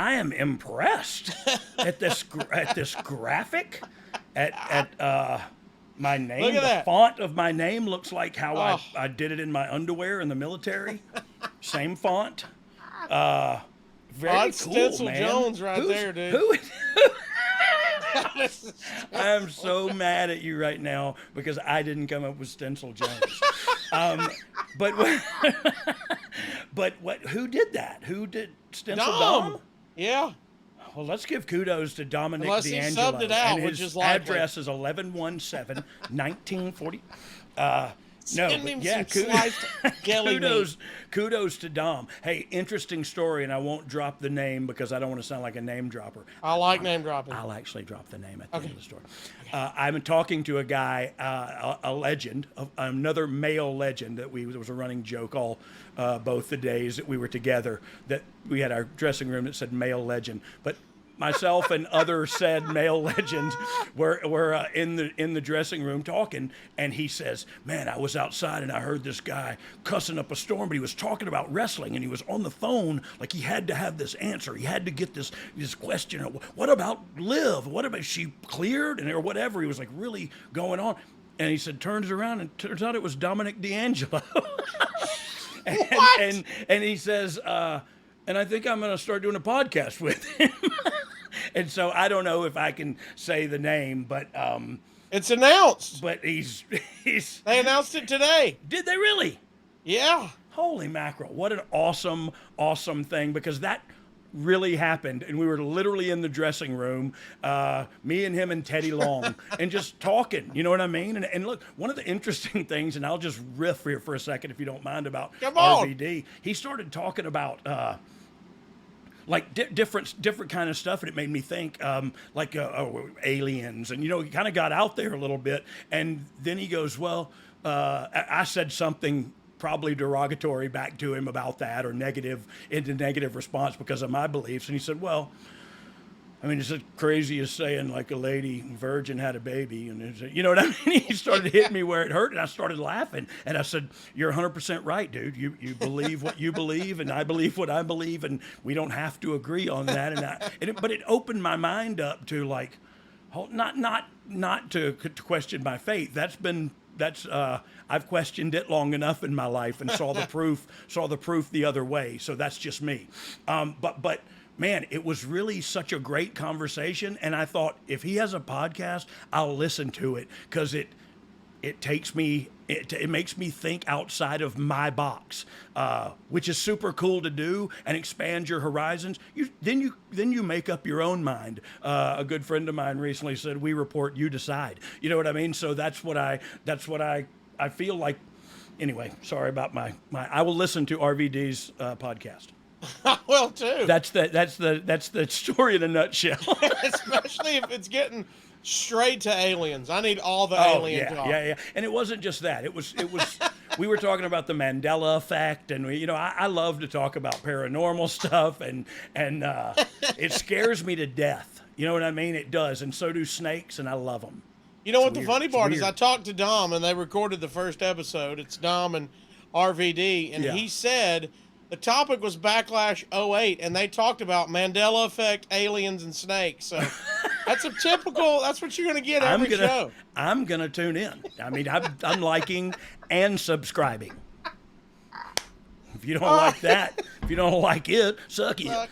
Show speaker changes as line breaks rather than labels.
I am impressed at this graphic, at my name.
Look at
The
that.
font of my name looks like how I did it in my underwear in the military. Same font. Very
That's
cool,
Stencil
man.
Jones right there, dude.
Who? I am so mad at you right now because I didn't come up with Stencil Jones. But what? Who did that? Who did Stencil Dom?
Yeah.
Well, let's give kudos to Dominic
Unless he
D'Angelo.
subbed it out,
and
which
his
is likely.
address is 1117 1940.
Send him some sliced deli meat.
Kudos to Dom. Hey, interesting story, and I won't drop the name because I don't want to sound like a name dropper.
I like name dropping.
I'll actually drop the name at the end of the story. I'm talking to a guy, a legend, another male legend that there was a running joke all both the days that we were together that we had our dressing room that said male legend, but myself and other said male legends were in the dressing room talking, and he says, "Man, I was outside and I heard this guy cussing up a storm, but he was talking about wrestling, and he was on the phone like he had to have this answer. He had to get this question. What about Liv? What about she cleared or whatever?" He was like really going on, and he said, turns around and turns out it was Dominic D'Angelo. and he says, and I think I'm going to start doing a podcast with him. And so I don't know if I can say the name, but
it's announced.
But he's
They announced it today.
Did they really?
Yeah.
Holy mackerel! What an awesome thing, because that really happened, and we were literally in the dressing room, me and him and Teddy Long, and just talking. You know what I mean? And look, one of the interesting things, and I'll just riff here for a second if you don't mind about RVD. He started talking about. Like different kind of stuff, and it made me think aliens, and he kind of got out there a little bit, and then he goes, "Well, I said something probably derogatory back to him about that, or negative response because of my beliefs," and he said, "Well, I mean, it's as crazy as saying like a lady virgin had a baby," and you know what I mean? He started hitting me where it hurt, and I started laughing, and I said, "You're 100% right, dude. You believe what you believe, and I believe what I believe, and we don't have to agree on that." But it opened my mind up to like, not to question my faith. I've questioned it long enough in my life and saw the proof the other way. So that's just me. But. Man, it was really such a great conversation, and I thought if he has a podcast, I'll listen to it because it makes me think outside of my box, which is super cool to do and expand your horizons. Then you make up your own mind. A good friend of mine recently said, "We report, you decide." You know what I mean? So that's what I feel like. Anyway, sorry about my. I will listen to RVD's podcast.
I will too.
That's the story in a nutshell.
Especially if it's getting straight to aliens. I need all the alien talk.
Yeah. And it wasn't just that. It was. We were talking about the Mandela effect, and I love to talk about paranormal stuff, and it scares me to death. You know what I mean? It does, and so do snakes, and I love them.
You know what the funny part is? I talked to Dom, and they recorded the first episode. It's Dom and RVD, and he said. The topic was Backlash 08, and they talked about Mandela effect, aliens, and snakes. So that's what you're going to get every show.
I'm going to tune in. I mean, I'm liking and subscribing. If you don't like that, if you don't like it, suck it.